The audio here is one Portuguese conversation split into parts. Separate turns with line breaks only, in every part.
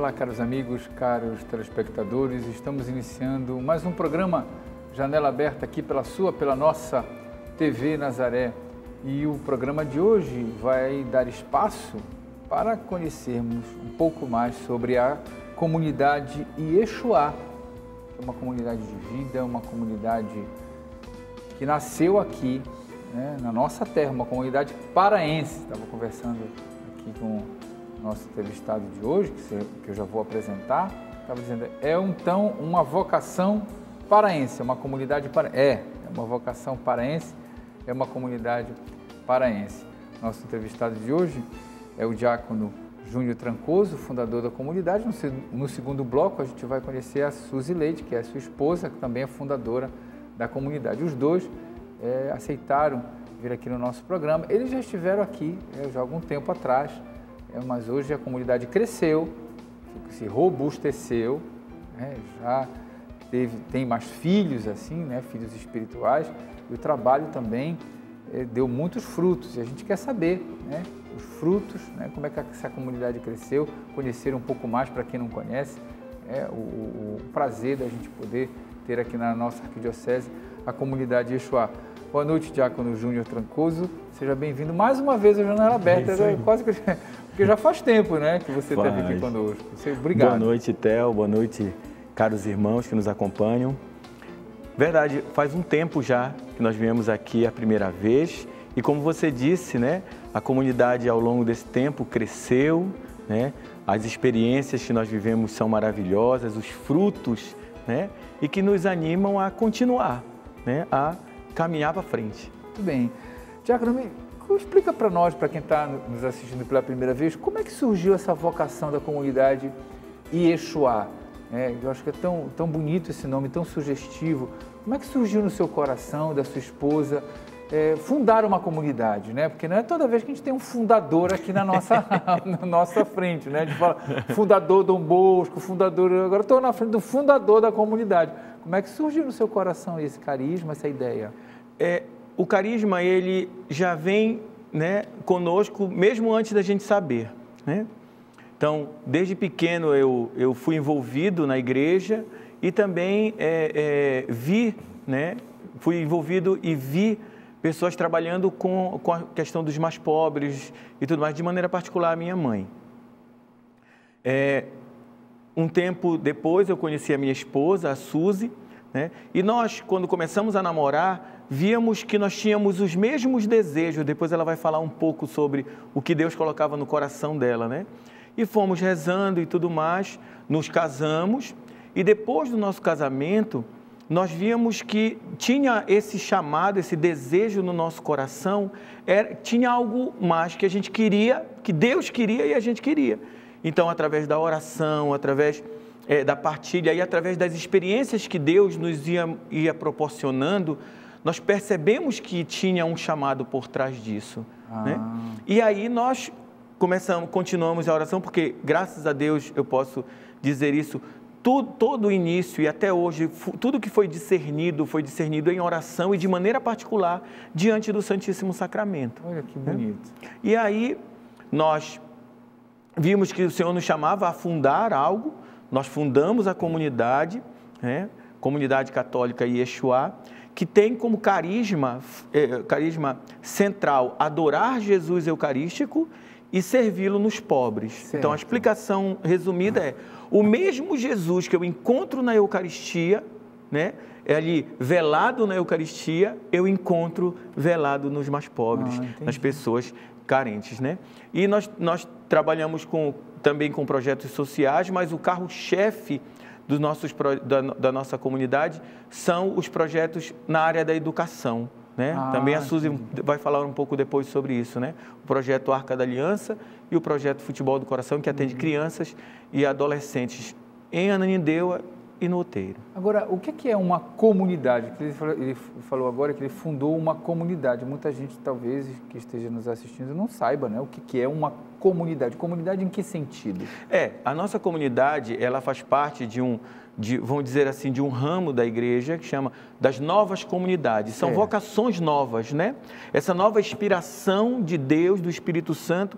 Olá, caros amigos, caros telespectadores, estamos iniciando mais um programa Janela Aberta aqui pela nossa TV Nazaré. E o programa de hoje vai dar espaço para conhecermos um pouco mais sobre a comunidade Yeshua. É uma comunidade de vida, uma comunidade que nasceu aqui, né, na nossa terra, uma comunidade paraense. Estava conversando aqui com nosso entrevistado de hoje, que eu já vou apresentar, estava dizendo, então uma vocação paraense, uma comunidade paraense, é uma vocação paraense, é uma comunidade paraense. Nosso entrevistado de hoje é o diácono Júnior Trancoso, fundador da comunidade. No segundo bloco a gente vai conhecer a Suzy Leite, que é a sua esposa, que também é fundadora da comunidade. Os dois aceitaram vir aqui no nosso programa. Eles já estiveram aqui já há algum tempo atrás, mas hoje a comunidade cresceu, se robusteceu, já tem mais filhos, assim, né, filhos espirituais, e o trabalho também deu muitos frutos. E a gente quer saber, né, os frutos, né, como é que essa comunidade cresceu, conhecer um pouco mais para quem não conhece, o prazer da gente poder ter aqui na nossa arquidiocese a comunidade Yeshua. Boa noite, diácono Júnior Trancoso. Seja bem-vindo mais uma vez ao Janela Aberta. Porque já faz tempo, né, que você esteve aqui conosco. Obrigado.
Boa noite, Theo. Boa noite, caros irmãos que nos acompanham. Verdade, faz um tempo já que nós viemos aqui a primeira vez e, como você disse, né, a comunidade ao longo desse tempo cresceu, né, as experiências que nós vivemos são maravilhosas, os frutos, né, e que nos animam a continuar, né, a caminhar para frente.
Muito bem. Diácono, explica para nós, para quem está nos assistindo pela primeira vez, como é que surgiu essa vocação da comunidade Yeshua? Eu acho que é tão bonito esse nome, tão sugestivo. Como é que surgiu no seu coração, da sua esposa, fundar uma comunidade, né? Porque não é toda vez que a gente tem um fundador aqui na nossa frente, né? A gente fala fundador Dom Bosco, fundador... Agora estou na frente do fundador da comunidade. Como é que surgiu no seu coração esse carisma, essa ideia?
O carisma, ele já vem, né, conosco, mesmo antes da gente saber, né? Então, desde pequeno eu fui envolvido na igreja e também fui envolvido e vi pessoas trabalhando com a questão dos mais pobres e tudo mais, de maneira particular a minha mãe. Um tempo depois eu conheci a minha esposa, a Suzy, né? E nós, quando começamos a namorar, víamos que nós tínhamos os mesmos desejos. Depois ela vai falar um pouco sobre o que Deus colocava no coração dela, né? E fomos rezando e tudo mais, nos casamos, e depois do nosso casamento, nós víamos que tinha esse chamado, esse desejo no nosso coração, tinha algo mais que a gente queria, que Deus queria e a gente queria. Então, através da oração, através da partilha e através das experiências que Deus nos ia proporcionando, nós percebemos que tinha um chamado por trás disso, né? E aí nós continuamos a oração, porque graças a Deus eu posso dizer isso, todo o início e até hoje, tudo que foi discernido em oração e de maneira particular diante do Santíssimo Sacramento.
Olha que bonito.
E aí nós vimos que o Senhor nos chamava a fundar algo, nós fundamos a comunidade, né? Comunidade Católica Yeshua, que tem como carisma central adorar Jesus Eucarístico e servi-lo nos pobres. Certo. Então, a explicação resumida é, o mesmo Jesus que eu encontro na Eucaristia, né, ali velado na Eucaristia, eu encontro velado nos mais pobres, nas pessoas carentes, né? E nós trabalhamos também com projetos sociais, mas o carro-chefe da nossa comunidade são os projetos na área da educação, né? Também a Suzy vai falar um pouco depois sobre isso, né? O projeto Arca da Aliança e o projeto Futebol do Coração, que atende crianças e adolescentes em Ananindeua e no Outeiro.
Agora, o que é uma comunidade? Ele falou agora que ele fundou uma comunidade. Muita gente, talvez, que esteja nos assistindo, não saiba, né, o que é uma comunidade. Comunidade em que sentido?
A nossa comunidade, ela faz parte vamos dizer assim, de um ramo da igreja que chama das novas comunidades. São vocações novas, né? Essa nova inspiração de Deus, do Espírito Santo,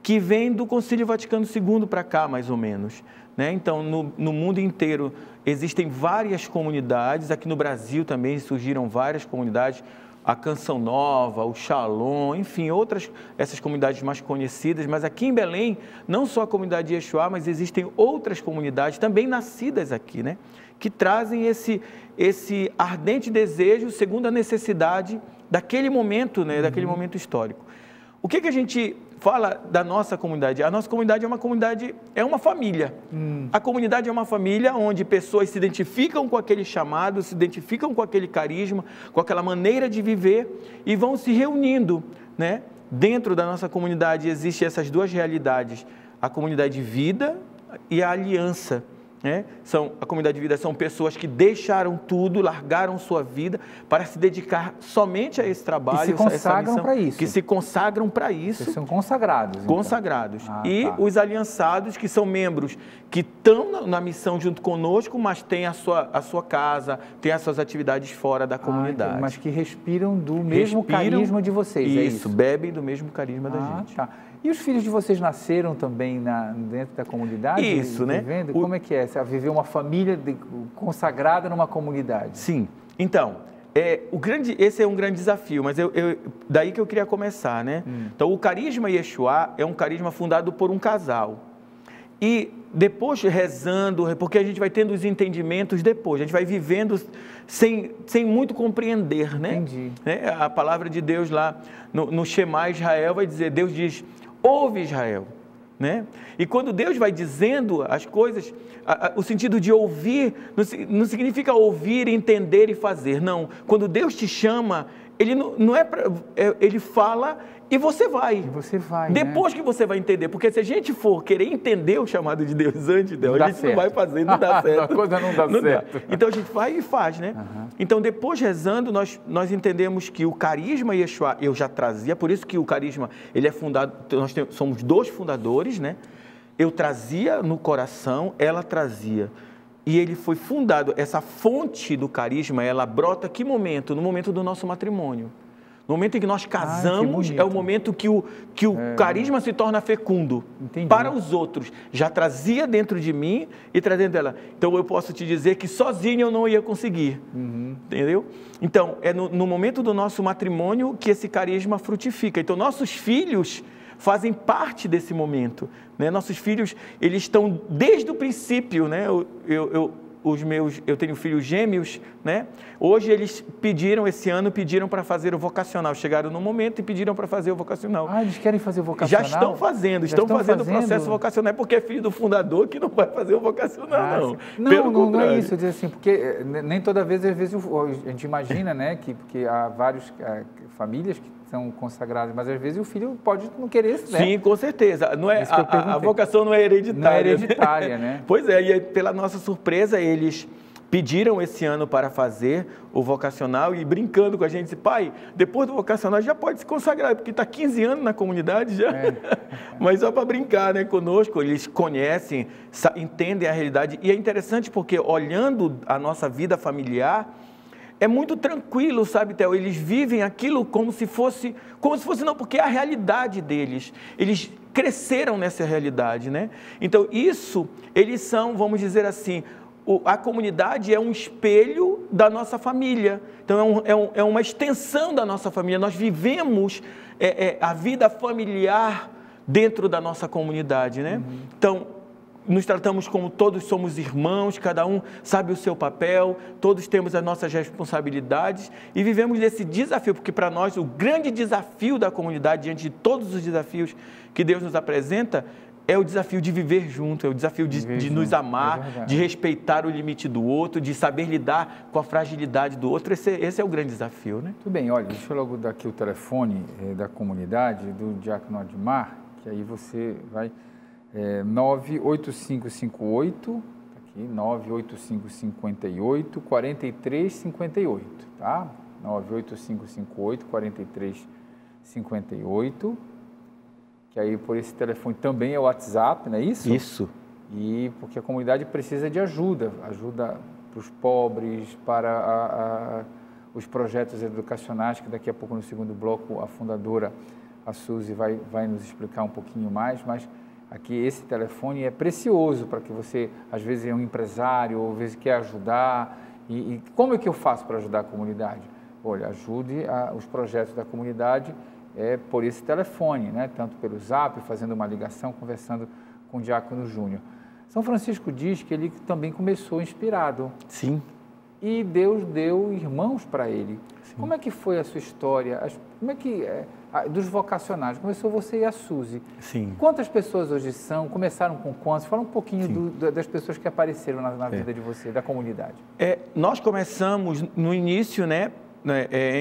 que vem do Concílio Vaticano II para cá, mais ou menos, né? Então, no mundo inteiro existem várias comunidades, aqui no Brasil também surgiram várias comunidades, a Canção Nova, o Shalom, enfim, outras, essas comunidades mais conhecidas, mas aqui em Belém, não só a comunidade de Yeshua, mas existem outras comunidades também nascidas aqui, né? Que trazem esse ardente desejo segundo a necessidade daquele momento, né? Daquele momento histórico. O que a gente fala da nossa comunidade? A nossa comunidade é uma comunidade, é uma família. A comunidade é uma família onde pessoas se identificam com aquele chamado, se identificam com aquele carisma, com aquela maneira de viver e vão se reunindo, né? Dentro da nossa comunidade existem essas duas realidades, a comunidade de vida e a aliança. né? A comunidade de vida são pessoas que deixaram tudo, largaram sua vida para se dedicar somente a esse trabalho.
E se consagram para isso.
Que se consagram para isso.
Eles são consagrados. Então.
Consagrados. Os aliançados, que são membros que estão na missão junto conosco, mas têm a sua casa, têm as suas atividades fora da comunidade.
Mas que respiram do mesmo carisma de vocês,
isso,
é isso?
Bebem do mesmo carisma da gente.
Tá. E os filhos de vocês nasceram também dentro da comunidade?
Isso, né?
Como é que é? Você viver uma família consagrada numa comunidade?
Sim. Então, esse é um grande desafio, mas daí que eu queria começar, né? Então, o carisma Yeshua é um carisma fundado por um casal. E depois rezando, porque a gente vai tendo os entendimentos depois, a gente vai vivendo sem muito compreender, né?
Entendi.
A palavra de Deus lá no Shema Israel vai dizer, Deus diz, ouve Israel, né? E quando Deus vai dizendo as coisas, o sentido de ouvir não significa ouvir, entender e fazer, não. Quando Deus te chama, Ele não é para... Ele fala e você vai.
E você vai,
depois que você vai entender, porque se a gente for querer entender o chamado de Deus antes dela, a gente não vai fazer, não dá certo.
A coisa não dá certo.
Então a gente vai e faz, né? Então depois rezando, nós entendemos que o carisma Yeshua, eu já trazia, por isso que o carisma, ele é fundado, nós somos 2 fundadores, né? Eu trazia no coração, ela trazia. E ele foi fundado, essa fonte do carisma, ela brota que momento? No momento do nosso matrimônio. No momento em que nós casamos, é o momento que o carisma se torna fecundo.
Entendi.
Para os outros. Já trazia dentro de mim e trazendo dela. Então eu posso te dizer que sozinho eu não ia conseguir. Entendeu? Então, é no momento do nosso matrimônio que esse carisma frutifica. Então, nossos filhos fazem parte desse momento, né? Nossos filhos, eles estão desde o princípio, né? Eu tenho filhos gêmeos, né? Hoje eles pediram para fazer o vocacional, chegaram no momento e pediram para fazer o vocacional.
Eles querem fazer o vocacional?
Já estão fazendo o processo vocacional, porque é filho do fundador que não vai fazer o vocacional, não. Pelo contrário.
Não é isso, eu digo assim, porque nem toda vez, às vezes a gente imagina, né, porque há várias famílias que são consagradas, mas às vezes o filho pode não querer, né?
Sim, com certeza. Não é, a vocação não é hereditária.
Não é hereditária, né?
Pois é, e aí, pela nossa surpresa, eles pediram esse ano para fazer o vocacional e brincando com a gente, disse, pai, depois do vocacional já pode se consagrar, porque está 15 anos na comunidade já. Mas só para brincar, né, conosco, eles conhecem, entendem a realidade. E é interessante porque olhando a nossa vida familiar, é muito tranquilo, sabe, Theo? Eles vivem aquilo como se fosse não, porque é a realidade deles. Eles cresceram nessa realidade, né? Então, eles são, vamos dizer assim, a comunidade é um espelho da nossa família. Então, é uma extensão da nossa família. Nós vivemos a vida familiar dentro da nossa comunidade, né? Então, nos tratamos como todos somos irmãos, cada um sabe o seu papel, todos temos as nossas responsabilidades e vivemos nesse desafio, porque para nós o grande desafio da comunidade, diante de todos os desafios que Deus nos apresenta, é o desafio de viver junto, é o desafio de nos amar, de respeitar o limite do outro, de saber lidar com a fragilidade do outro. Esse é o grande desafio, né?
Tudo bem, olha, deixa eu logo dar aqui o telefone da comunidade, do Diácono Admar, que aí você vai... 98558, aqui, 98558 4358, tá? 98558 4358, que aí por esse telefone também é o WhatsApp, não é isso?
Isso.
E porque a comunidade precisa de ajuda para os pobres, para os projetos educacionais, que daqui a pouco no segundo bloco a fundadora, a Suzy vai nos explicar um pouquinho mais, mas aqui esse telefone é precioso para que você, às vezes é um empresário, ou às vezes quer ajudar, e como é que eu faço para ajudar a comunidade? Olha, ajude os projetos da comunidade por esse telefone, né? Tanto pelo Zap, fazendo uma ligação, conversando com o Diácono Júnior. São Francisco diz que ele também começou inspirado.
Sim.
E Deus deu irmãos para ele. Sim. Como é que foi a sua história? Como é que dos vocacionais? Começou você e a Suzy.
Sim.
Quantas pessoas hoje são? Começaram com quantos? Fala um pouquinho das pessoas que apareceram na vida de você, da comunidade.
Nós começamos no início, né?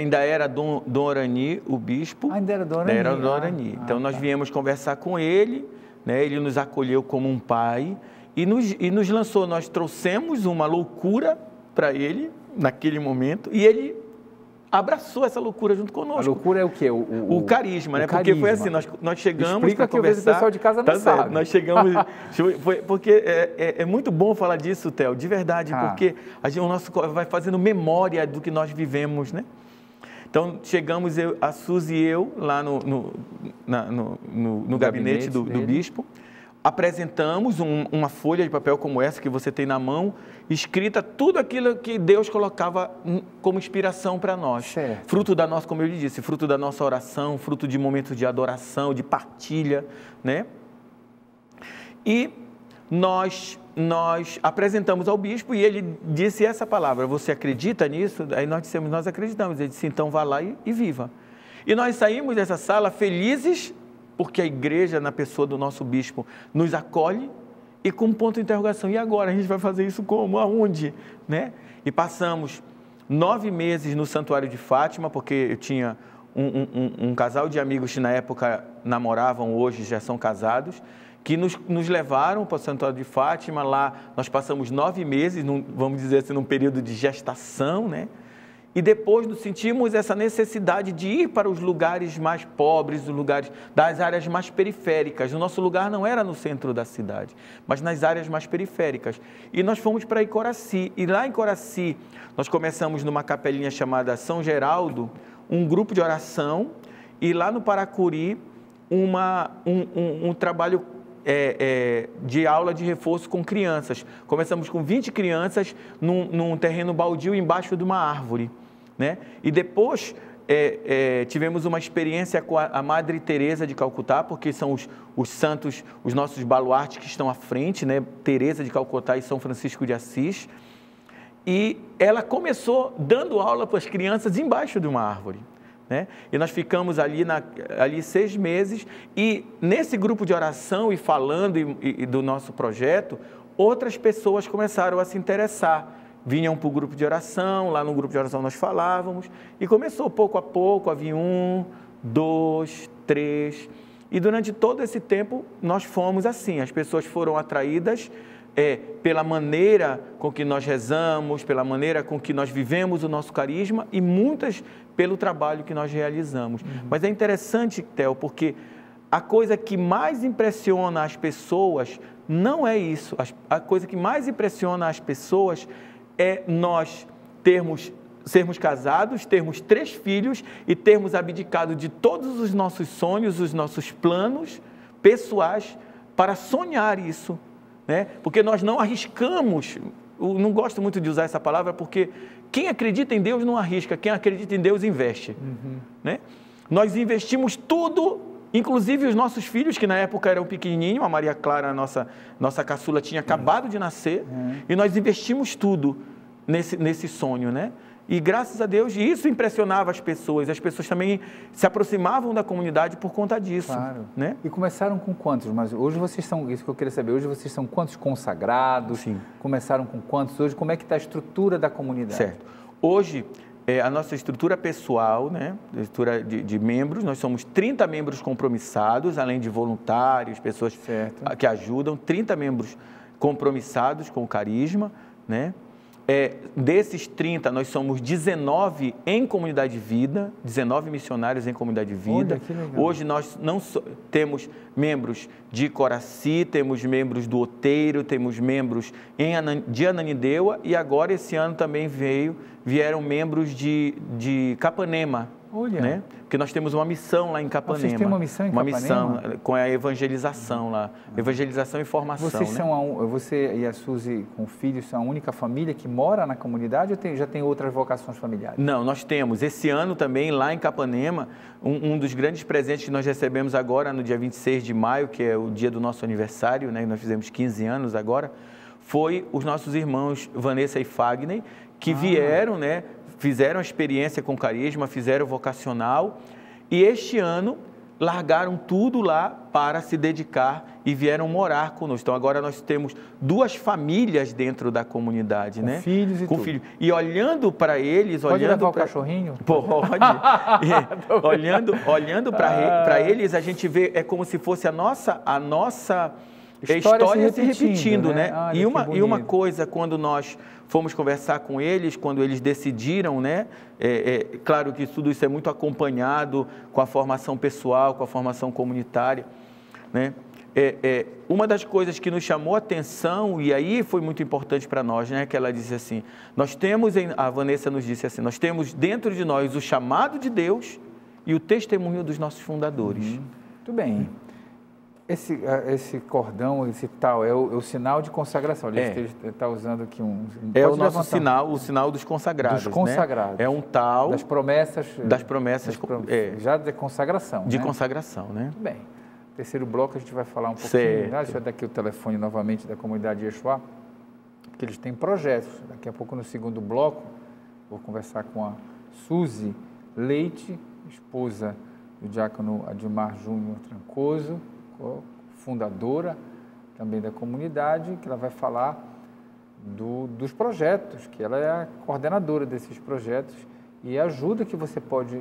Ainda era Dom Orani, o bispo.
Ainda era Dom Orani.
Era Dom Orani. Então nós viemos conversar com ele, né? Ele nos acolheu como um pai e nos lançou. Nós trouxemos uma loucura para ele naquele momento e ele abraçou essa loucura junto conosco.
A loucura é o quê?
O carisma, né? Porque foi assim, nós chegamos para conversar...
o pessoal de casa não sabe.
Nós chegamos... porque é muito bom falar disso, Theo, de verdade, porque o nosso vai fazendo memória do que nós vivemos, né? Então, chegamos, a Suzy e eu, lá no gabinete do bispo, apresentamos uma folha de papel como essa que você tem na mão, escrita tudo aquilo que Deus colocava como inspiração para nós.
Certo.
Fruto da nossa, como eu lhe disse, fruto da nossa oração, fruto de momentos de adoração, de partilha, né? E nós apresentamos ao bispo e ele disse essa palavra: você acredita nisso? Aí nós dissemos: nós acreditamos. Ele disse: então vá lá e viva. E nós saímos dessa sala felizes, porque a igreja, na pessoa do nosso bispo, nos acolhe e com um ponto de interrogação. E agora? A gente vai fazer isso como? Aonde? Né? E passamos 9 meses no Santuário de Fátima, porque eu tinha um casal de amigos que na época namoravam, hoje já são casados, que nos levaram para o Santuário de Fátima. Lá nós passamos 9 meses, vamos dizer assim, num período de gestação, né? E depois nos sentimos essa necessidade de ir para os lugares mais pobres, os lugares das áreas mais periféricas. O nosso lugar não era no centro da cidade, mas nas áreas mais periféricas. E nós fomos para Icoraci. E lá em Icoraci, nós começamos numa capelinha chamada São Geraldo, um grupo de oração. E lá no Paracuri, um trabalho de aula de reforço com crianças. Começamos com 20 crianças num terreno baldio embaixo de uma árvore, né? E depois tivemos uma experiência com a Madre Teresa de Calcutá, porque são os santos, os nossos baluartes que estão à frente, né? Teresa de Calcutá e São Francisco de Assis. E ela começou dando aula para as crianças embaixo de uma árvore, né? E nós ficamos ali 6 meses e nesse grupo de oração e falando do nosso projeto, outras pessoas começaram a se interessar. Vinham para o grupo de oração, lá no grupo de oração nós falávamos e começou pouco a pouco, havia 1, 2, 3 e durante todo esse tempo nós fomos assim, as pessoas foram atraídas pela maneira com que nós rezamos, pela maneira com que nós vivemos o nosso carisma e muitas pelo trabalho que nós realizamos. Mas é interessante, Theo, porque a coisa que mais impressiona as pessoas não é isso. A coisa que mais impressiona as pessoas é nós sermos casados, termos 3 filhos e termos abdicado de todos os nossos sonhos, os nossos planos pessoais para sonhar isso, né? Porque nós não arriscamos, eu não gosto muito de usar essa palavra, porque quem acredita em Deus não arrisca, quem acredita em Deus investe, né? Nós investimos tudo, inclusive os nossos filhos, que na época eram pequenininhos, a Maria Clara, a nossa caçula, tinha acabado de nascer, e nós investimos tudo nesse sonho, né? E graças a Deus, isso impressionava as pessoas também se aproximavam da comunidade por conta disso.
Claro.
Né?
E começaram com quantos? Mas hoje vocês são, isso que eu queria saber, hoje vocês são quantos consagrados?
Sim.
Começaram com quantos? Hoje, como é que está a estrutura da comunidade?
Certo. Hoje, a nossa estrutura pessoal, né? Estrutura de membros, nós somos 30 membros compromissados, além de voluntários, pessoas que ajudam, 30 membros compromissados com o carisma, né? Desses 30, nós somos 19 em comunidade de vida, 19 missionários em comunidade de vida.
Olha, que legal.
Hoje nós temos membros de Icoraci, temos membros do Outeiro, temos membros de Ananindeua e agora esse ano também vieram membros de Capanema,
Olha.
Né? Porque nós temos uma missão lá em Capanema.
Vocês têm uma missão em Capanema?
Uma missão com a evangelização lá. Evangelização e formação.
Vocês
né?
são você e a Suzy com filhos são a única família que mora na comunidade ou já tem outras vocações familiares?
Não, nós temos. Esse ano também, lá em Capanema, um dos grandes presentes que nós recebemos agora, no dia 26 de maio, que é o dia do nosso aniversário, né? Nós fizemos 15 anos agora, foi os nossos irmãos Vanessa e Fagner, que vieram, né? Fizeram a experiência com carisma, fizeram o vocacional e este ano largaram tudo lá para se dedicar e vieram morar conosco. Então agora nós temos 2 famílias dentro da comunidade,
com
né?
Filhos e
com
tudo.
filhos. E olhando para eles,
Pode levar o cachorrinho?
Pode. olhando para eles, a gente vê, é como se fosse a nossa história se repetindo, né?
Olha,
e uma coisa, quando nós fomos conversar com eles, quando eles decidiram, né? Claro que tudo isso é muito acompanhado com a formação pessoal, com a formação comunitária, né? Uma das coisas que nos chamou a atenção, e aí foi muito importante para nós, né? Que ela disse assim, a Vanessa nos disse assim, nós temos dentro de nós o chamado de Deus e o testemunho dos nossos fundadores.
Muito bem. Esse cordão, esse tal, é o sinal de consagração. Ele está usando aqui
é o nosso sinal, o sinal dos consagrados.
Dos consagrados.
Né? É um tal...
Das promessas.
Já
de consagração.
De
né?
consagração, né?
Muito bem. Terceiro bloco a gente vai falar um pouquinho. Deixa eu dar aqui o telefone novamente da comunidade de Yeshua, porque eles têm projetos. Daqui a pouco, no segundo bloco, vou conversar com a Suzy Leite, esposa do diácono Adilmar Júnior Trancoso, fundadora também da comunidade, que ela vai falar dos projetos, que ela é a coordenadora desses projetos e a ajuda que você pode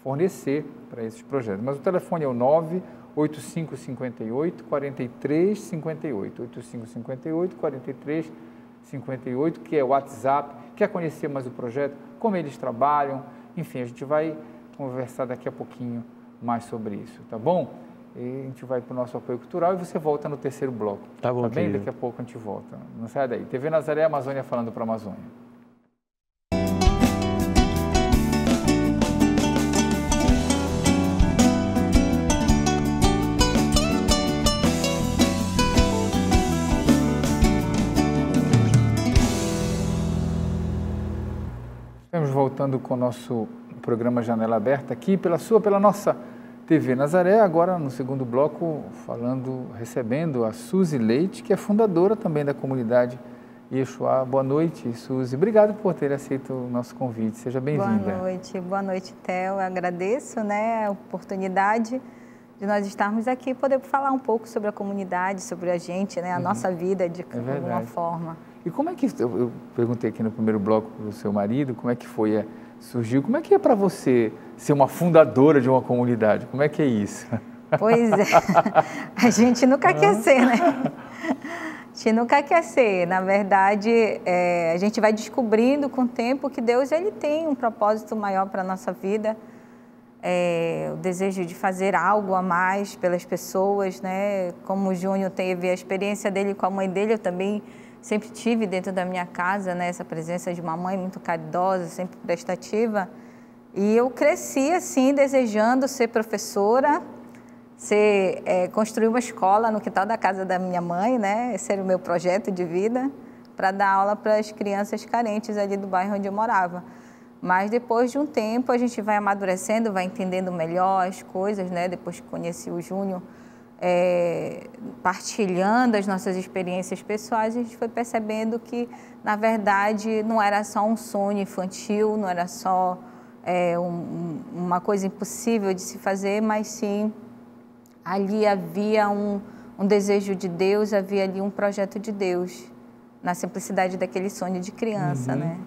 fornecer para esses projetos. Mas o telefone é o 98558 4358, 8558 4358, que é o WhatsApp. Quer conhecer mais o projeto, como eles trabalham, enfim, a gente vai conversar daqui a pouquinho mais sobre isso, tá bom? E a gente vai para o nosso apoio cultural e você volta no terceiro bloco.
Tá bom,
tá bem? Daqui a pouco a gente volta. Não sai daí. TV Nazaré Amazônia falando para a Amazônia. Estamos voltando com o nosso programa Janela Aberta aqui pela nossa TV Nazaré, agora no segundo bloco, recebendo a Suzy Leite, que é fundadora também da comunidade Yeshua. Boa noite, Suzy. Obrigado por ter aceito o nosso convite. Seja bem-vinda.
Boa noite, Theo. Eu agradeço, né, a oportunidade de nós estarmos aqui e poder falar um pouco sobre a comunidade, sobre a gente, né, a nossa vida de alguma forma.
E como é que, eu perguntei aqui no primeiro bloco para o seu marido, como é que foi, surgiu, como é que é para você ser uma fundadora de uma comunidade? Como é que é isso?
Pois é, a gente nunca quer ser, né? A gente nunca quer ser. Na verdade, a gente vai descobrindo com o tempo que Deus ele tem um propósito maior para a nossa vida, o desejo de fazer algo a mais pelas pessoas, né? Como o Júnior teve a experiência dele com a mãe dele, eu também sempre tive dentro da minha casa, né, essa presença de uma mãe muito caridosa, sempre prestativa. E eu cresci assim, desejando ser professora, construir uma escola no quintal da casa da minha mãe, né? Esse era o meu projeto de vida, para dar aula para as crianças carentes ali do bairro onde eu morava. Mas depois de um tempo a gente vai amadurecendo, vai entendendo melhor as coisas, né? Depois que conheci o Júnior, partilhando as nossas experiências pessoais, a gente foi percebendo que, na verdade, não era só um sonho infantil, não era só uma coisa impossível de se fazer, mas sim, ali havia um desejo de Deus, havia ali um projeto de Deus, na simplicidade daquele sonho de criança, né?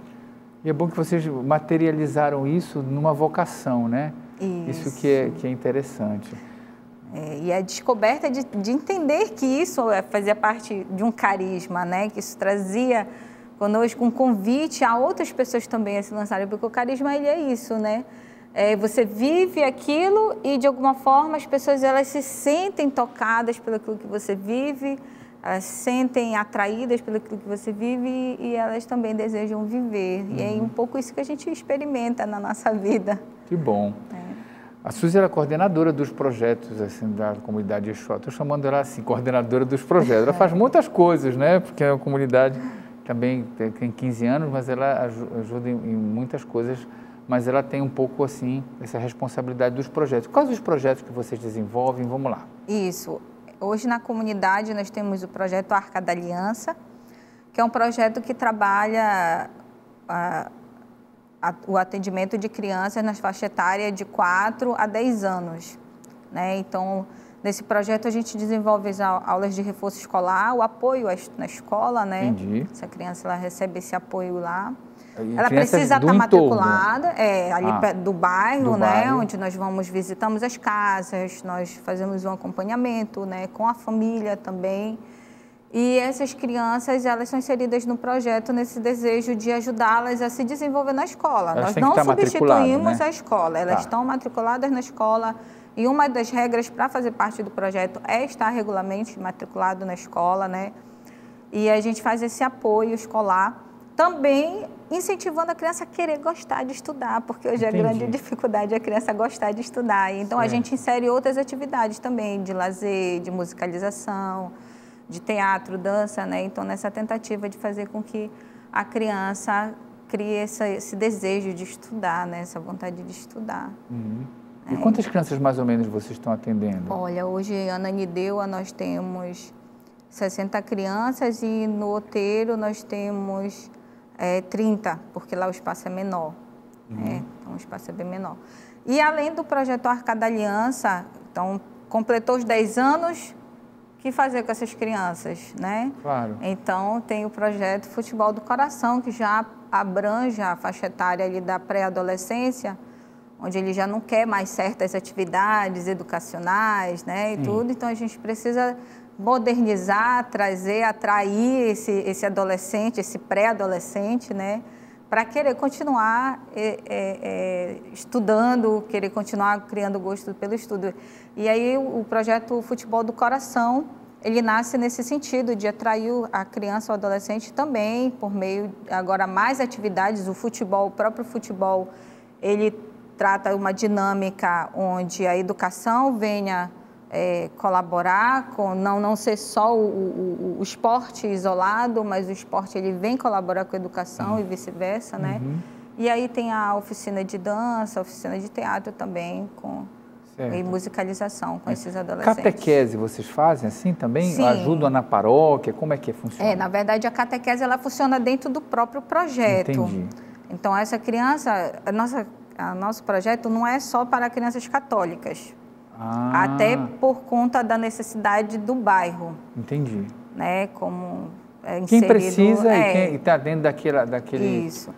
E é bom que vocês materializaram isso numa vocação, né? Isso que é interessante.
E a descoberta de entender que isso fazia parte de um carisma, né? Que isso trazia conosco um convite a outras pessoas também a se lançarem, porque o carisma ele é isso, né? Você vive aquilo e de alguma forma as pessoas elas se sentem tocadas pelo que você vive, elas se sentem atraídas pelo que você vive e elas também desejam viver. E é um pouco isso que a gente experimenta na nossa vida.
Que bom. A Suzy é a coordenadora dos projetos assim, da comunidade Yeshua. Estou chamando ela assim, coordenadora dos projetos. Ela faz muitas coisas, né? Porque a comunidade também tem 15 anos, mas ela ajuda em muitas coisas, mas ela tem um pouco assim, essa responsabilidade dos projetos. Quais os projetos que vocês desenvolvem? Vamos lá.
Isso. Hoje na comunidade nós temos o projeto Arca da Aliança, que é um projeto que trabalha o atendimento de crianças nas faixas etárias de 4 a 10 anos. Né? Então, nesse projeto a gente desenvolve as aulas de reforço escolar, o apoio na escola, né?
Entendi.
Essa criança ela recebe esse apoio lá.
E
Ela precisa estar matriculada, ali do bairro, né?
Bairro.
Onde nós visitamos as casas, nós fazemos um acompanhamento, né? Com a família também. E essas crianças, elas são inseridas no projeto nesse desejo de ajudá-las a se desenvolver na escola.
Elas
Nós não substituímos,
né?
a escola, elas estão matriculadas na escola. E uma das regras para fazer parte do projeto é estar regularmente matriculado na escola, né? E a gente faz esse apoio escolar, também incentivando a criança a querer gostar de estudar, porque hoje a grande dificuldade é a criança gostar de estudar. Então, a gente insere outras atividades também, de lazer, de musicalização, de teatro, dança, né? Então, nessa tentativa de fazer com que a criança crie esse desejo de estudar, né? Essa vontade de estudar.
E quantas crianças mais ou menos vocês estão atendendo?
Olha, hoje, Ananindeua, nós temos 60 crianças e no Outeiro nós temos 30, porque lá o espaço é menor. Então, o espaço é bem menor. E além do projeto Arca da Aliança, então, completou os 10 anos, o que fazer com essas crianças, né?
Claro.
Então, tem o projeto Futebol do Coração, que já abrange a faixa etária ali da pré-adolescência, onde ele já não quer mais certas atividades educacionais, né, e tudo. Então, a gente precisa modernizar, atrair esse adolescente, esse pré-adolescente, né, para querer continuar estudando, querer continuar criando gosto pelo estudo. E aí, o projeto Futebol do Coração, ele nasce nesse sentido de atrair a criança ou adolescente também, por meio, agora, mais atividades. O próprio futebol, ele trata uma dinâmica onde a educação venha colaborar, com não ser só o esporte isolado, mas o esporte ele vem colaborar com a educação e vice-versa, né? E aí tem a oficina de dança, a oficina de teatro também, e musicalização com esses adolescentes.
Catequese vocês fazem assim também?
Sim.
Ajudam na paróquia? Como é que funciona?
Na verdade, a catequese ela funciona dentro do próprio projeto.
Entendi.
Então, essa criança, nosso projeto não é só para crianças católicas, até por conta da necessidade do bairro.
Entendi.
Né, como
quem precisa e quem está dentro daquele...
Isso.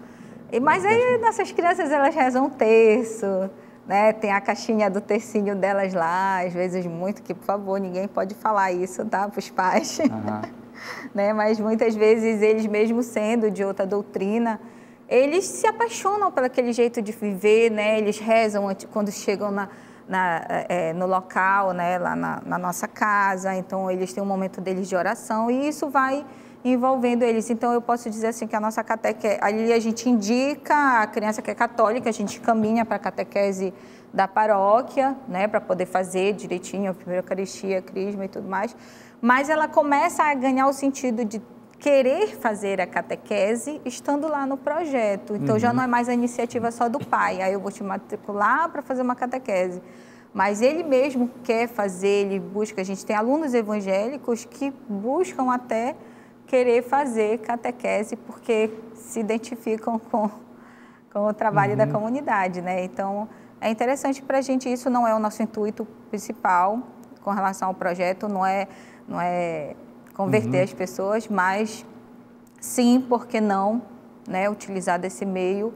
Mas aí nossas crianças, elas rezam um terço, né, tem a caixinha do tercinho delas lá, às vezes muito, que por favor, ninguém pode falar isso, tá, para os pais. Né, mas muitas vezes eles mesmo sendo de outra doutrina, eles se apaixonam por aquele jeito de viver, né? Eles rezam quando chegam no local, né? Lá na nossa casa. Então, eles têm um momento deles de oração e isso vai envolvendo eles. Então, eu posso dizer assim que a nossa catequese, ali a gente indica a criança que é católica, a gente caminha para a catequese da paróquia, né? Para poder fazer direitinho a primeira Eucaristia, Crisma e tudo mais. Mas ela começa a ganhar o sentido de querer fazer a catequese estando lá no projeto. Então, já não é mais a iniciativa só do pai. Aí eu vou te matricular para fazer uma catequese. Mas ele mesmo quer fazer, ele busca. A gente tem alunos evangélicos que buscam até querer fazer catequese porque se identificam com o trabalho da comunidade, né? Então, é interessante para a gente. Isso não é o nosso intuito principal com relação ao projeto, não é converter as pessoas, mas sim, por que não, né, utilizar desse meio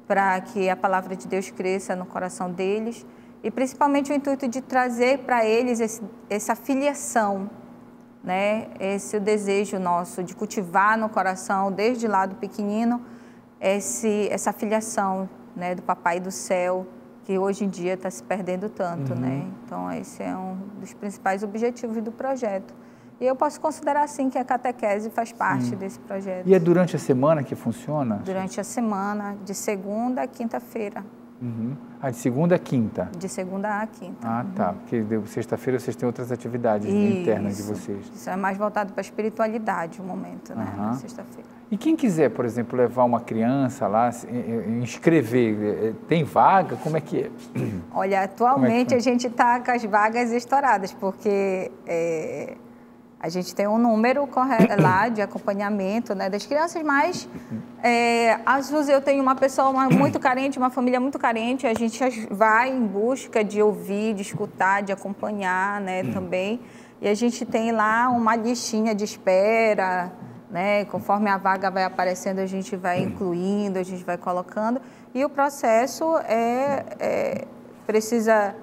para que a palavra de Deus cresça no coração deles e principalmente o intuito de trazer para eles essa filiação, né, esse desejo nosso de cultivar no coração, desde lá do pequenino, essa filiação, né, do Papai do Céu, que hoje em dia está se perdendo tanto, né? Então, esse é um dos principais objetivos do projeto. E eu posso considerar, sim, que a catequese faz parte desse projeto.
E é durante a semana que funciona?
Durante a semana, de segunda a quinta-feira.
Ah, de segunda a quinta?
De segunda a quinta.
Ah, tá. Porque sexta-feira vocês têm outras atividades internas de vocês.
Isso é mais voltado para a espiritualidade, o momento, né? Na sexta-feira.
E quem quiser, por exemplo, levar uma criança lá, inscrever, tem vaga? Como é que é?
Olha, atualmente a gente está com as vagas estouradas, porque a gente tem um número lá de acompanhamento, né, das crianças, mas às vezes eu tenho uma pessoa muito carente, uma família muito carente, a gente vai em busca de ouvir, de escutar, de acompanhar, né, também. E a gente tem lá uma listinha de espera, né, conforme a vaga vai aparecendo, a gente vai incluindo, a gente vai colocando. E o processo precisa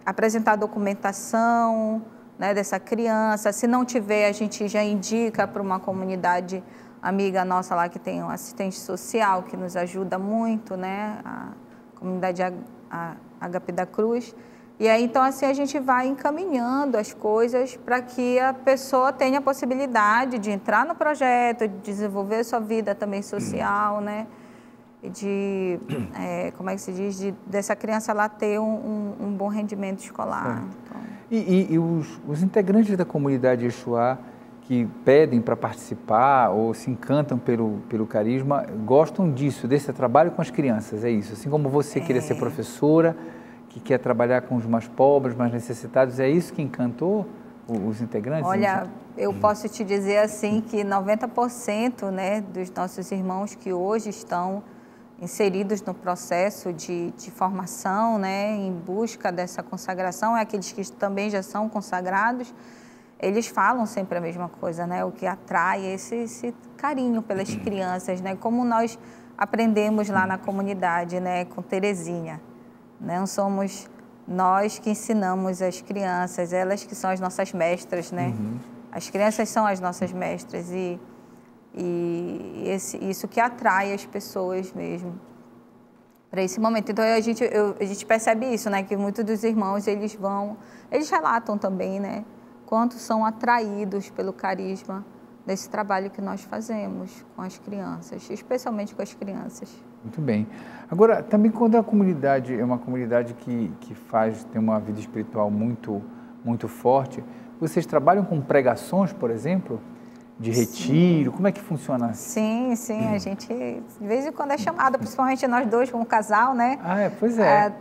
apresentar documentação, né, dessa criança. Se não tiver, a gente já indica para uma comunidade amiga nossa lá que tem um assistente social que nos ajuda muito, né, a comunidade HP da Cruz. E aí, então, assim, a gente vai encaminhando as coisas para que a pessoa tenha a possibilidade de entrar no projeto, de desenvolver a sua vida também social, né, de, como é que se diz, dessa criança lá ter um bom rendimento escolar. Então...
E os integrantes da comunidade Yeshua que pedem para participar ou se encantam pelo carisma, gostam disso, desse trabalho com as crianças, é isso? Assim como você queria ser professora, que quer trabalhar com os mais pobres, mais necessitados, é isso que encantou os integrantes?
Olha, eu posso te dizer assim que 90%, né, dos nossos irmãos que hoje estão inseridos no processo de formação, né, em busca dessa consagração, aqueles que também já são consagrados, eles falam sempre a mesma coisa, né, o que atrai esse carinho pelas crianças, né, como nós aprendemos lá na comunidade, né, com Terezinha. Não somos nós que ensinamos as crianças, elas que são as nossas mestras, né? As crianças são as nossas mestras e isso que atrai as pessoas mesmo para esse momento. Então a gente percebe isso, né? Que muitos dos irmãos eles relatam também, né? Quanto são atraídos pelo carisma desse trabalho que nós fazemos com as crianças, especialmente com as crianças.
Muito bem. Agora, também quando a comunidade é uma comunidade que tem uma vida espiritual muito, muito forte, vocês trabalham com pregações, por exemplo, de retiro? Como é que funciona?
Sim, a gente de vez em quando é chamada, principalmente nós dois como casal, né?
Pois é.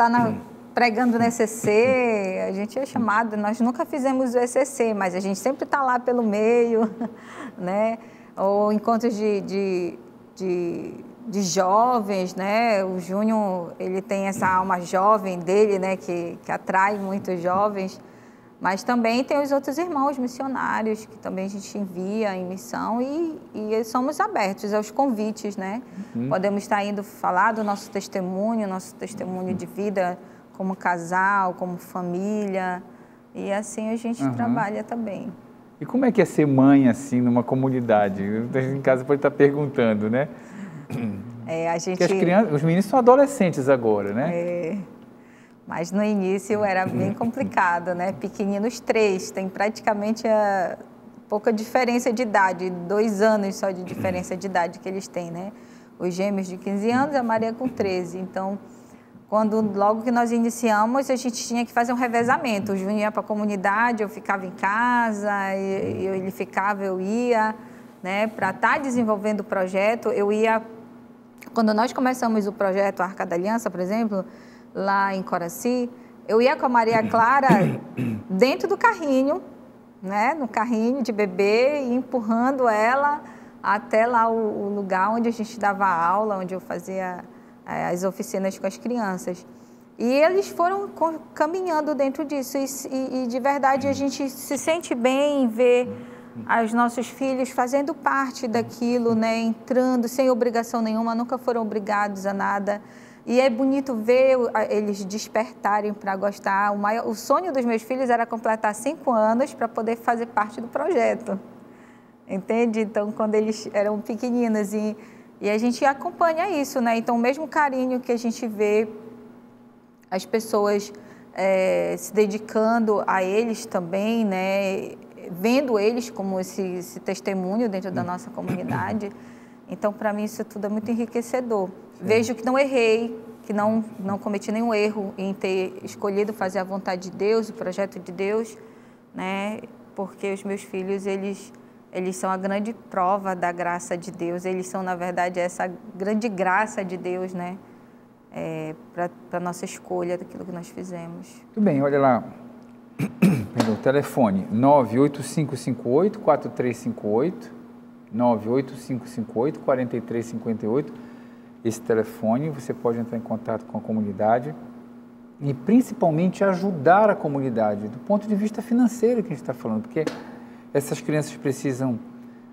Pregando no ECC, a gente é chamado, nós nunca fizemos o ECC, mas a gente sempre está lá pelo meio, né? Ou encontros de jovens, né? O Júnior, ele tem essa alma jovem dele, né? Que atrai muitos jovens, mas também tem os outros irmãos missionários que também a gente envia em missão e somos abertos aos convites, né? Podemos estar indo falar do nosso testemunho de vida, como casal, como família, e assim a gente trabalha também.
E como é que é ser mãe, assim, numa comunidade? Em casa pode estar perguntando, né? Porque as crianças, os meninos são adolescentes agora, né?
Mas no início era bem complicado, né? Pequeninos 3, tem praticamente pouca diferença de idade, 2 anos só de diferença de idade que eles têm, né? Os gêmeos de 15 anos e a Maria com 13, então... Logo que nós iniciamos, a gente tinha que fazer um revezamento. O Júnior ia para a comunidade, eu ficava em casa, ele ficava, eu ia, né, para estar desenvolvendo o projeto. Quando nós começamos o projeto Arca da Aliança, por exemplo, lá em Coraci, eu ia com a Maria Clara dentro do carrinho, né, no carrinho de bebê, e empurrando ela até lá o lugar onde a gente dava aula, onde eu fazia as oficinas com as crianças. E eles foram caminhando dentro disso. E de verdade a gente se sente bem em ver os nossos filhos fazendo parte daquilo, né? Entrando sem obrigação nenhuma, nunca foram obrigados a nada. E é bonito ver eles despertarem para gostar. O sonho dos meus filhos era completar 5 anos para poder fazer parte do projeto. Entende? Então, quando eles eram pequeninos e a gente acompanha isso, né? Então, o mesmo carinho que a gente vê as pessoas se dedicando a eles também, né? vendo eles como esse testemunho dentro da nossa comunidade. Então, para mim, isso tudo é muito enriquecedor. Vejo que não errei, que não cometi nenhum erro em ter escolhido fazer a vontade de Deus, o projeto de Deus, né? Porque os meus filhos, eles são a grande prova da graça de Deus. Eles são, na verdade, essa grande graça de Deus, né? Para a nossa escolha daquilo que nós fizemos.
Muito bem, olha lá. O telefone 98558-4358, 98558-4358. Esse telefone, você pode entrar em contato com a comunidade e principalmente ajudar a comunidade do ponto de vista financeiro que a gente está falando, porque essas crianças precisam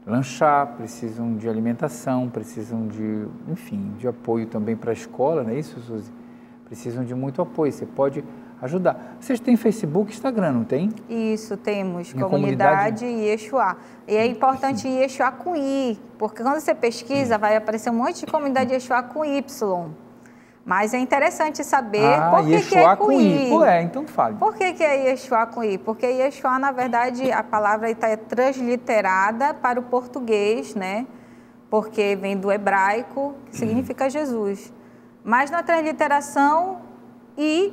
lanchar, precisam de alimentação, precisam de, enfim, de apoio também para a escola, não é isso, Suzy? Precisam de muito apoio, você pode ajudar. Vocês têm Facebook e Instagram, não tem?
Isso, temos. Comunidade Yeshua. E é importante Yeshua com I, porque quando você pesquisa, vai aparecer um monte de comunidade Yeshua com Y. Mas é interessante saber por que é com I.
Então fale.
Por que é Yeshua com I? Porque Yeshua, na verdade, a palavra está transliterada para o português, né? Porque vem do hebraico, que significa Jesus. Mas na transliteração, I,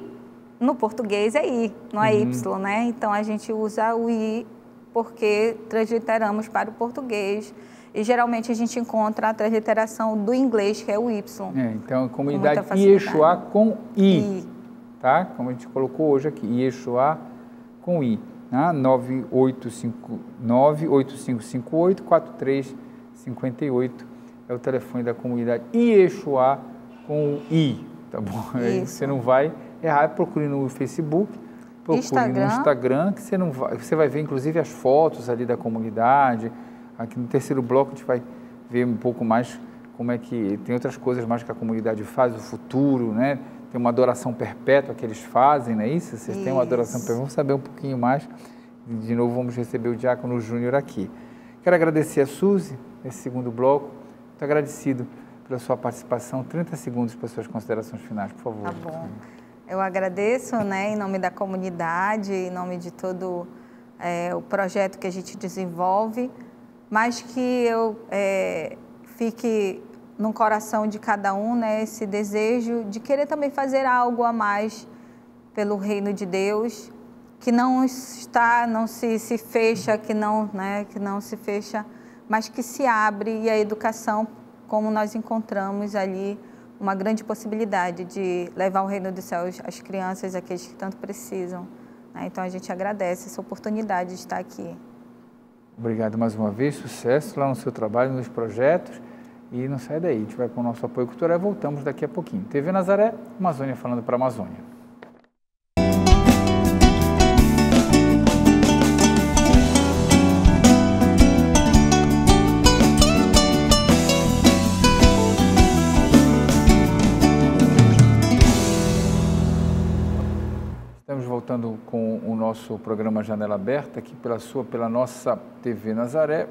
no português é I, não é Y, né? Então a gente usa o I porque transliteramos para o português. E geralmente a gente encontra a transliteração do inglês, que é o Y.
Então, a comunidade Yeshua com I, tá? Como a gente colocou hoje aqui, Yeshua com I, né? 98558-4358 é o telefone da comunidade Yeshua com I, tá bom? Aí você não vai errar, procure no Facebook, procure no Instagram, que você vai ver inclusive as fotos ali da comunidade. Aqui no terceiro bloco a gente vai ver um pouco mais como é que tem outras coisas mais que a comunidade faz, o futuro, né? Tem uma adoração perpétua que eles fazem, não é isso? Vocês têm uma adoração perpétua, vamos saber um pouquinho mais. De novo vamos receber o Diácono Júnior aqui. Quero agradecer a Suzy nesse segundo bloco, muito agradecido pela sua participação. 30 segundos para as suas considerações finais, por favor.
Tá bom. Eu agradeço, né, em nome da comunidade, em nome de todo o projeto que a gente desenvolve, mas que eu fique no coração de cada um, né, esse desejo de querer também fazer algo a mais pelo reino de Deus, que não se fecha, que não se fecha, mas que se abre, e a educação, como nós encontramos ali, uma grande possibilidade de levar o reino dos céus às crianças, aqueles que tanto precisam, né? Então a gente agradece essa oportunidade de estar aqui.
Obrigado mais uma vez, sucesso lá no seu trabalho, nos projetos, e não sai daí, a gente vai com o nosso apoio cultural e voltamos daqui a pouquinho. TV Nazaré, Amazônia falando para a Amazônia. Estamos voltando com o nosso programa Janela Aberta, aqui pela nossa TV Nazaré,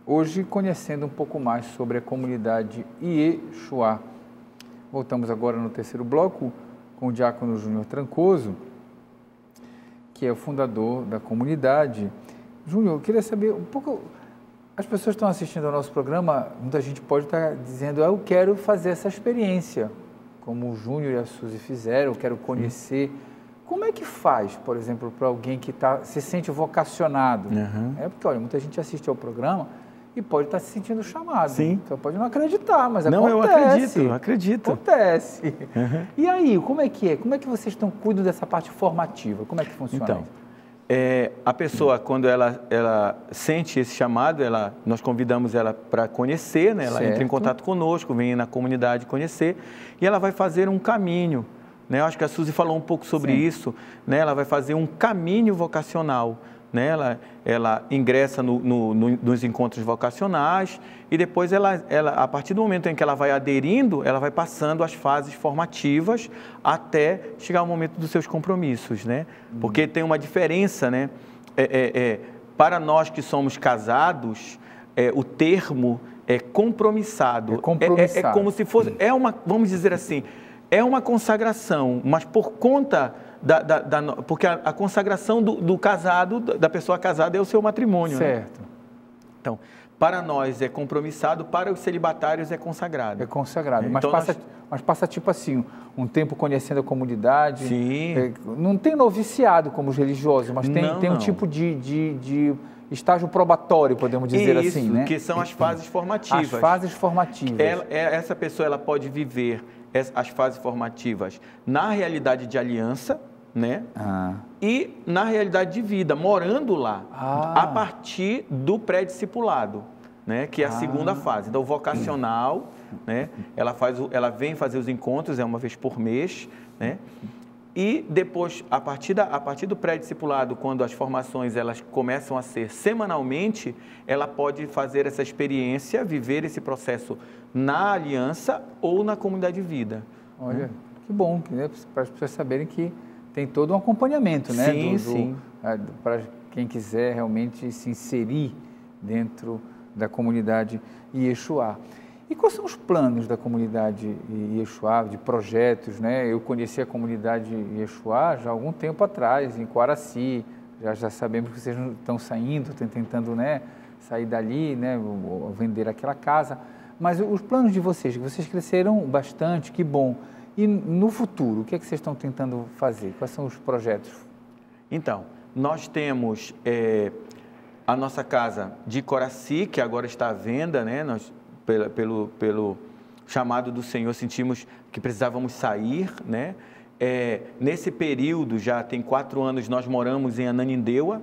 hoje conhecendo um pouco mais sobre a comunidade Yeshua. Voltamos agora no terceiro bloco com o Diácono Júnior Trancoso, que é o fundador da comunidade. Júnior, eu queria saber um pouco, as pessoas estão assistindo ao nosso programa, muita gente pode estar dizendo, eu quero fazer essa experiência, como o Júnior e a Suzy fizeram, eu quero conhecer. Como é que faz, por exemplo, para alguém que se sente vocacionado? Porque, olha, muita gente assiste ao programa e pode estar se sentindo chamado.
Sim.
Então pode não acreditar, mas
não,
acontece.
Eu acredito.
Acontece. E aí, como é que é? Como é que vocês cuidam dessa parte formativa? Como é que funciona
isso? A pessoa, quando ela sente esse chamado, nós convidamos ela para conhecer, né? Ela entra em contato conosco, vem na comunidade conhecer, e ela vai fazer um caminho. Eu acho que a Suzy falou um pouco sobre isso, né? Ela vai fazer um caminho vocacional, né? Ela ingressa nos encontros vocacionais e depois a partir do momento em que ela vai aderindo, ela vai passando as fases formativas até chegar ao momento dos seus compromissos, né? Porque tem uma diferença, né? Para nós que somos casados, o termo é compromissado. É como se fosse, vamos dizer assim, é uma consagração, mas por conta porque a consagração do casado, da pessoa casada, é o seu matrimônio.
Certo.
Né? Então, para nós é compromissado, para os celibatários é consagrado.
É consagrado,
Então,
mas passa tipo assim, um tempo conhecendo a comunidade.
Sim.
Não tem noviciado como os religiosos, mas tem um tipo de estágio probatório, podemos dizer assim, né?
Que são as fases formativas.
As fases formativas.
Essa pessoa ela pode viver as fases formativas na realidade de aliança, né? E na realidade de vida, morando lá, a partir do pré-discipulado, né? Que é a segunda fase. Então, o vocacional, né? Ela vem fazer os encontros, uma vez por mês, né? E depois, a partir do pré-discipulado, quando as formações elas começam a ser semanalmente, ela pode fazer essa experiência, viver esse processo na aliança ou na comunidade de vida.
Olha, que bom, né? Para as pessoas saberem que tem todo um acompanhamento, né?
Sim.
Para quem quiser realmente se inserir dentro da comunidade Yeshua. E quais são os planos da comunidade Yeshua, de projetos, né? Eu conheci a comunidade Yeshua já há algum tempo atrás, em Coaraci, já sabemos que vocês estão saindo, estão tentando, né, sair dali, né, vender aquela casa, mas os planos de vocês cresceram bastante, que bom. E no futuro, o que é que vocês estão tentando fazer? Quais são os projetos?
Então, nós temos a nossa casa de Coaraci, que agora está à venda, né? Nós, pelo chamado do Senhor, sentimos que precisávamos sair, né? Nesse período, já tem 4 anos, nós moramos em Ananindeua.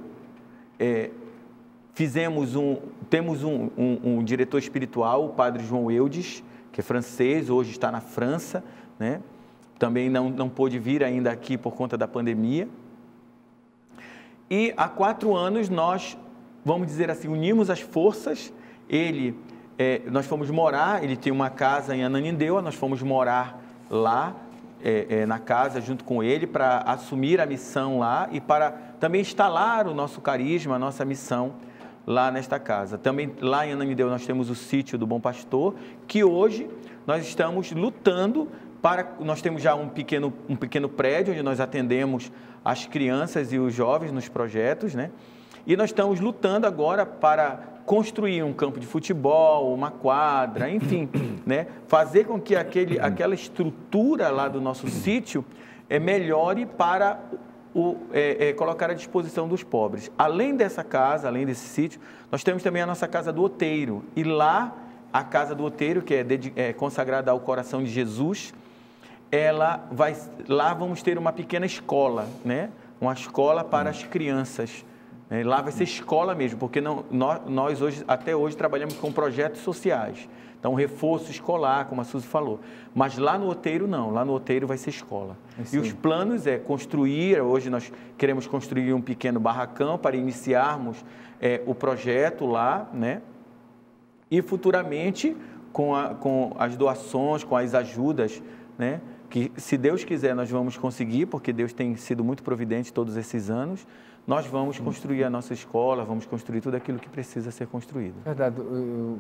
Temos um diretor espiritual, o padre João Eudes, que é francês, hoje está na França, né? Também não pôde vir ainda aqui por conta da pandemia. E há 4 anos nós, vamos dizer assim, unimos as forças. Nós fomos morar, ele tem uma casa em Ananindeua, nós fomos morar lá, na casa junto com ele, para assumir a missão lá e para também instalar o nosso carisma, a nossa missão lá nesta casa. Também lá em Ananindeua nós temos o sítio do Bom Pastor, que hoje nós estamos lutando nós temos já um pequeno prédio onde nós atendemos as crianças e os jovens nos projetos, né? E nós estamos lutando agora para construir um campo de futebol, uma quadra, enfim, né? Fazer com que aquela estrutura lá do nosso sítio melhore para colocar à disposição dos pobres. Além dessa casa, além desse sítio, nós temos também a nossa casa do Outeiro. E lá, a casa do Outeiro, que é consagrada ao coração de Jesus, lá vamos ter uma pequena escola, né? Uma escola para as crianças. Lá vai ser escola mesmo, porque nós até hoje trabalhamos com projetos sociais. Então, reforço escolar, como a Suzy falou. Mas lá no Outeiro, não. Lá no Outeiro vai ser escola. Sim. E os planos construir, hoje nós queremos construir um pequeno barracão para iniciarmos o projeto lá, né? E futuramente, com as doações, com as ajudas, né? Que, se Deus quiser, nós vamos conseguir, porque Deus tem sido muito providente todos esses anos. Nós vamos construir a nossa escola, vamos construir tudo aquilo que precisa ser construído.
Verdade. O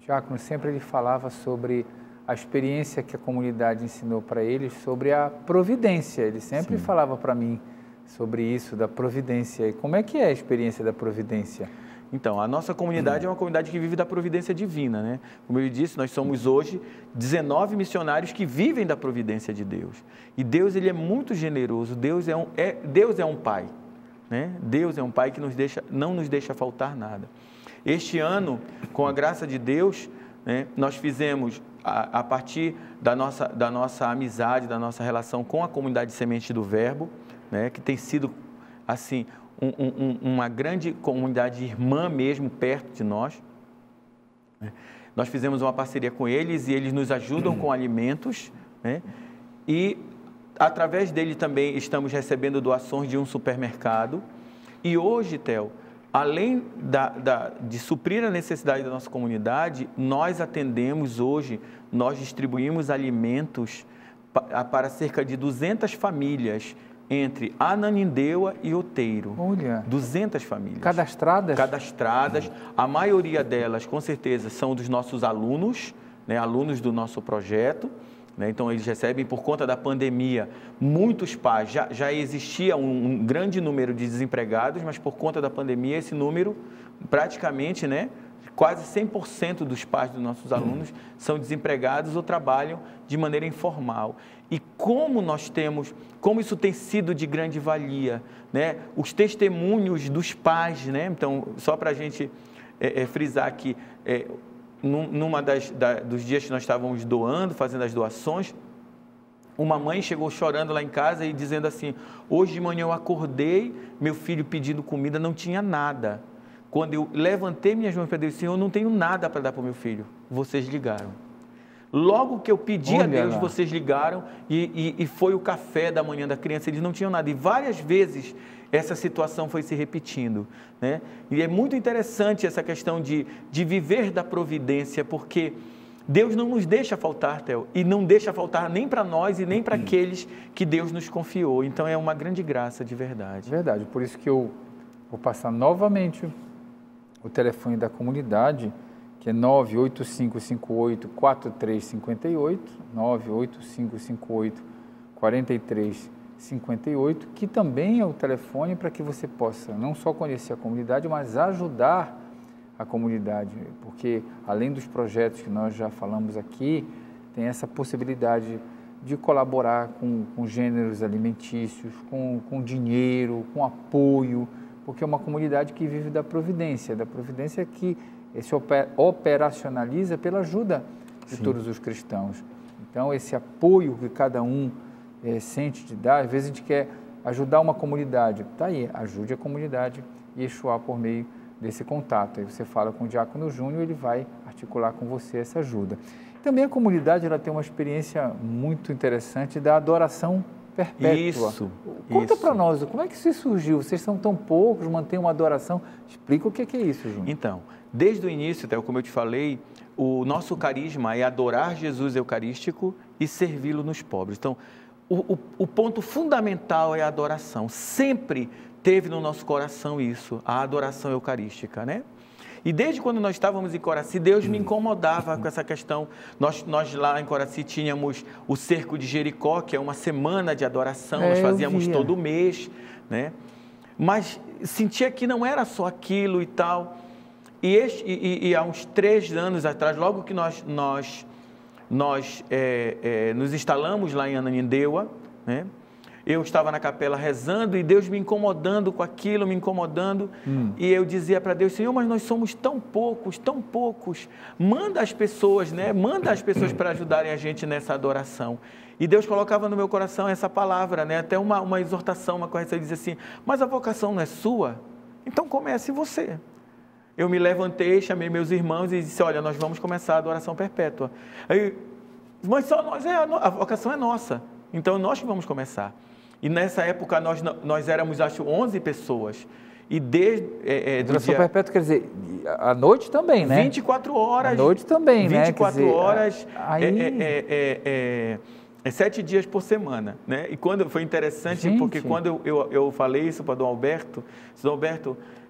diácono sempre ele falava sobre a experiência que a comunidade ensinou para eles, sobre a providência. Ele sempre falava para mim sobre isso, da providência. E como é que é a experiência da providência?
Então, a nossa comunidade é uma comunidade que vive da providência divina, né? Como eu disse, nós somos hoje 19 missionários que vivem da providência de Deus. E Deus, ele é muito generoso. Deus é um Pai, né? Deus é um Pai que não nos deixa faltar nada. Este ano, com a graça de Deus, né, nós fizemos, a partir da nossa amizade, da nossa relação com a comunidade Semente do Verbo, né, que tem sido, assim, uma grande comunidade irmã mesmo, perto de nós. Nós fizemos uma parceria com eles e eles nos ajudam com alimentos, né? E através dele também estamos recebendo doações de um supermercado. E hoje, Theo, além de suprir a necessidade da nossa comunidade, nós atendemos hoje, nós distribuímos alimentos para cerca de 200 famílias entre Ananindeua e Outeiro.
Olha.
200 famílias.
Cadastradas?
Cadastradas. A maioria delas, com certeza, são dos nossos alunos, né, alunos do nosso projeto, né? Então, eles recebem, por conta da pandemia, muitos pais, já existia um grande número de desempregados, mas por conta da pandemia, esse número, praticamente, né, quase 100% dos pais dos nossos alunos são desempregados ou trabalham de maneira informal. E como como isso tem sido de grande valia, né? Os testemunhos dos pais, né? Então, só para a gente frisar aqui, numa dos dias que nós estávamos fazendo as doações, uma mãe chegou chorando lá em casa e dizendo assim: hoje de manhã eu acordei, meu filho pedindo comida, não tinha nada. Quando eu levantei minhas mãos para Deus, Senhor, eu não tenho nada para dar para o meu filho. Vocês ligaram. Logo que eu pedi a Deus, vocês ligaram e foi o café da manhã da criança, eles não tinham nada. E várias vezes essa situação foi se repetindo, né? E é muito interessante essa questão de viver da providência, porque Deus não nos deixa faltar, Theo, e não deixa faltar nem para nós e nem para aqueles que Deus nos confiou. Então é uma grande graça, de verdade.
Verdade, por isso que eu vou passar novamente o telefone da comunidade, que é 98558-4358, 98558-4358, que também é o telefone para que você possa não só conhecer a comunidade, mas ajudar a comunidade, porque além dos projetos que nós já falamos aqui, tem essa possibilidade de colaborar com gêneros alimentícios, com dinheiro, com apoio, porque é uma comunidade que vive da providência que se operacionaliza pela ajuda de todos os cristãos. Então, esse apoio que cada um sente de dar, às vezes a gente quer ajudar uma comunidade, está aí, ajude a comunidade Yeshua por meio desse contato. Aí você fala com o Diácono Júnior, ele vai articular com você essa ajuda. Também a comunidade ela tem uma experiência muito interessante da adoração perpétua. Conta para nós, como é que isso surgiu? Vocês são tão poucos, mantêm uma adoração. Explica o que é isso, Júnior.
Então, desde o início, Theo, como eu te falei, o nosso carisma é adorar Jesus Eucarístico e servi-lo nos pobres. Então, o ponto fundamental é a adoração. Sempre teve no nosso coração isso, a adoração eucarística, né? E desde quando nós estávamos em Coraci, Deus me incomodava com essa questão. Nós lá em Coraci tínhamos o Cerco de Jericó, que é uma semana de adoração, nós fazíamos todo mês, né? Mas sentia que não era só aquilo e tal. E há uns 3 anos atrás, logo que nós nos instalamos lá em Ananindeua, né? Eu estava na capela rezando e Deus me incomodando com aquilo, me incomodando. E eu dizia para Deus: Senhor, mas nós somos tão poucos, manda as pessoas, né? Manda as pessoas para ajudarem a gente nessa adoração. E Deus colocava no meu coração essa palavra, né? Até uma exortação, uma correção, ele dizia assim: mas a vocação não é sua? Então comece você. Eu me levantei, chamei meus irmãos e disse: olha, nós vamos começar a adoração perpétua. Aí, mas só nós, a vocação é nossa, então nós que vamos começar. E nessa época nós éramos, acho, 11 pessoas. E desde...
adoração perpétua quer dizer, à noite também, né?
24 horas.
À noite também,
24
né?
24 horas, 7 dias por semana, né? E foi interessante, porque quando eu falei isso para Dom Alberto,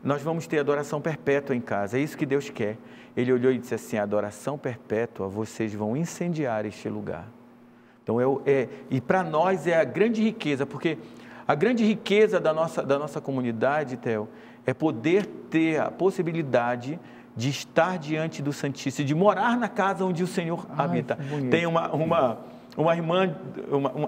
nós vamos ter adoração perpétua em casa, é isso que Deus quer. Ele olhou e disse assim: adoração perpétua, vocês vão incendiar este lugar. Então, e para nós é a grande riqueza, porque a grande riqueza da nossa comunidade, Theo, é poder ter a possibilidade de estar diante do Santíssimo, de morar na casa onde o Senhor habita. Tem uma irmã,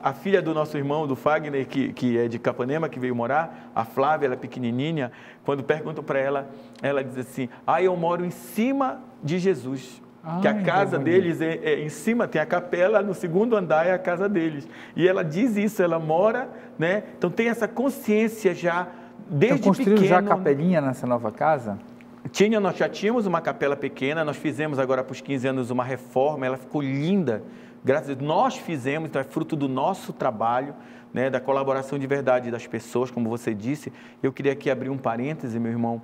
a filha do nosso irmão, do Fagner, que é de Capanema, que veio morar, a Flávia, ela é pequenininha, quando pergunto para ela, ela diz assim: eu moro em cima de Jesus. Que a casa deles é em cima, tem a capela, no 2º andar é a casa deles. E ela diz isso, ela mora, né? Então tem essa consciência já desde pequeno.
Construíram já a capelinha nessa nova casa?
Nós já tínhamos uma capela pequena, nós fizemos agora para os 15 anos uma reforma, ela ficou linda, graças a Deus. Nós fizemos, então é fruto do nosso trabalho, né? Da colaboração de verdade das pessoas, como você disse. Eu queria aqui abrir um parêntese, meu irmão,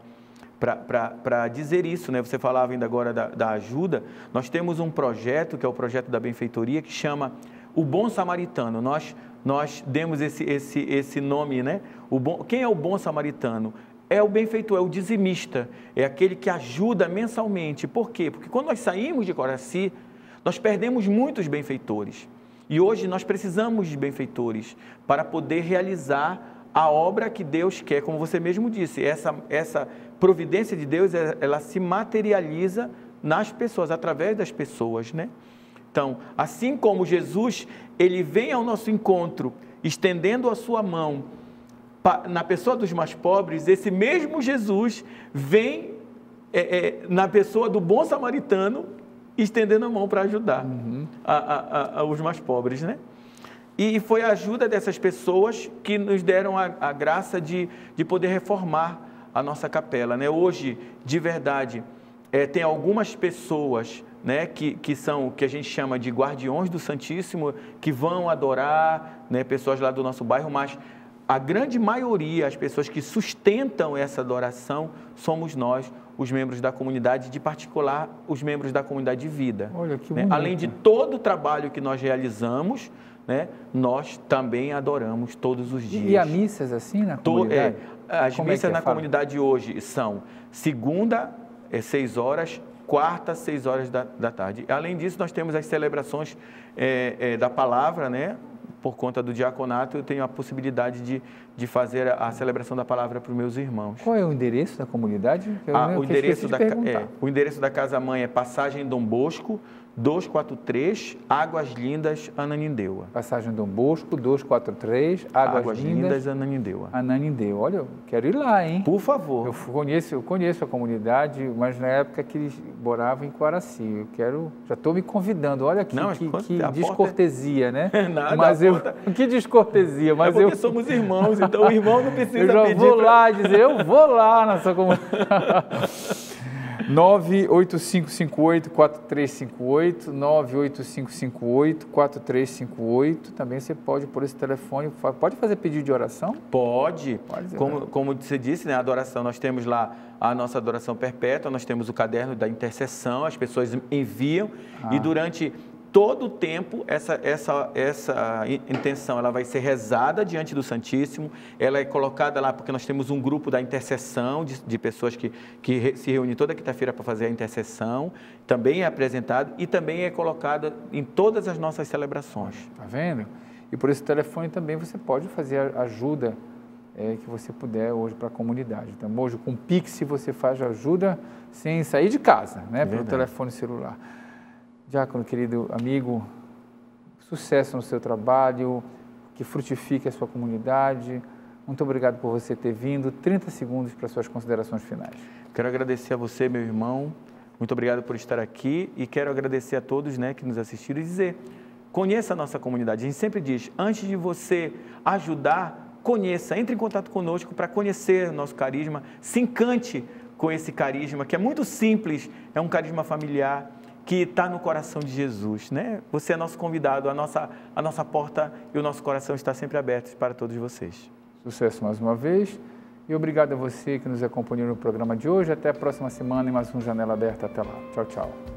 para dizer isso, né? Você falava ainda agora da ajuda. Nós temos um projeto, que é o projeto da benfeitoria, que chama O Bom Samaritano. Nós demos esse nome, né? Quem é o bom samaritano? É o benfeitor, é o dizimista, é aquele que ajuda mensalmente. Por quê? Porque quando nós saímos de Coraci, nós perdemos muitos benfeitores. E hoje nós precisamos de benfeitores para poder realizar a obra que Deus quer, como você mesmo disse. Essa providência de Deus, ela se materializa nas pessoas, através das pessoas, né? Então, assim como Jesus, ele vem ao nosso encontro, estendendo a sua mão na pessoa dos mais pobres, esse mesmo Jesus vem na pessoa do bom samaritano, estendendo a mão para ajudar os mais pobres, né? E foi a ajuda dessas pessoas que nos deram a graça de poder reformar a nossa capela, né? Hoje, de verdade, tem algumas pessoas, né, que são o que a gente chama de guardiões do Santíssimo, que vão adorar, né, pessoas lá do nosso bairro, mas a grande maioria, as pessoas que sustentam essa adoração, somos nós, os membros da comunidade, de particular, os membros da comunidade de vida.
Olha, que
né?
bonito.
Além de todo o trabalho que nós realizamos, né, nós também adoramos todos os dias.
E há missas assim na comunidade?
As missas na comunidade hoje são segunda, 6 horas, quarta, 6 horas da tarde. Além disso, nós temos as celebrações da palavra, né? Por conta do diaconato, eu tenho a possibilidade de fazer a celebração da palavra para os meus irmãos.
Qual é o endereço da comunidade?
O endereço da Casa-Mãe é Passagem Dom Bosco, 243, Águas Lindas, Ananindeua.
Passagem Dom Bosco, 243, Águas Lindas,
Ananindeua.
Ananindeua. Olha, eu quero ir lá, hein?
Por favor.
Eu conheço a comunidade, mas na época que eles moravam em Coaraci. Já estou me convidando. Olha que descortesia, né?
Nada,
mas que descortesia. Mas
porque somos irmãos, então o irmão não precisa pedir.
Eu já vou lá dizer, eu vou lá na sua comunidade. 98558-4358, 98558-4358. Também você pode, por esse telefone, pode fazer pedido de oração?
Pode. Como você disse, né, a adoração, nós temos lá a nossa adoração perpétua, nós temos o caderno da intercessão, as pessoas enviam e durante todo o tempo, essa intenção ela vai ser rezada diante do Santíssimo, ela é colocada lá porque nós temos um grupo da intercessão, de pessoas que se reúnem toda quinta-feira para fazer a intercessão, também é apresentado e também é colocada em todas as nossas celebrações.
Está vendo? E por esse telefone também você pode fazer a ajuda que você puder hoje para a comunidade. Então, hoje com o Pix você faz ajuda sem sair de casa, né? Pelo telefone celular. Diácono, querido amigo, sucesso no seu trabalho, que frutifique a sua comunidade. Muito obrigado por você ter vindo. 30 segundos para suas considerações finais.
Quero agradecer a você, meu irmão. Muito obrigado por estar aqui e quero agradecer a todos, né, que nos assistiram e dizer, conheça a nossa comunidade. A gente sempre diz, antes de você ajudar, conheça, entre em contato conosco para conhecer o nosso carisma, se encante com esse carisma, que é muito simples, é um carisma familiar, que está no coração de Jesus, né? Você é nosso convidado, a nossa porta e o nosso coração está sempre abertos para todos vocês.
Sucesso mais uma vez e obrigado a você que nos acompanhou no programa de hoje. Até a próxima semana em mais um Janela Aberta. Até lá. Tchau, tchau.